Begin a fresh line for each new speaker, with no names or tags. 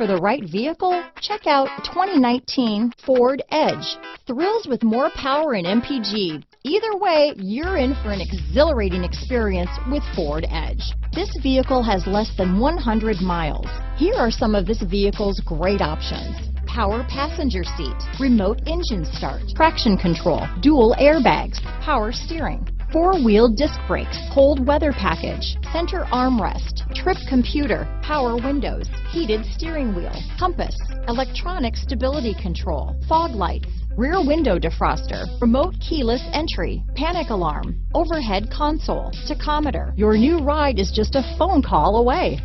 for the right vehicle? Check out 2019 Ford Edge. Thrills with more power and MPG. Either way, you're in for an exhilarating experience with Ford Edge. This vehicle has less than 100 miles. Here are some of this vehicle's great options: power passenger seat, remote engine start, traction control, dual airbags, power steering, four-wheel disc brakes, cold weather package, center armrest, trip computer, power windows, heated steering wheel, compass, electronic stability control, fog lights, rear window defroster, remote keyless entry, panic alarm, overhead console, tachometer. Your new ride is just a phone call away.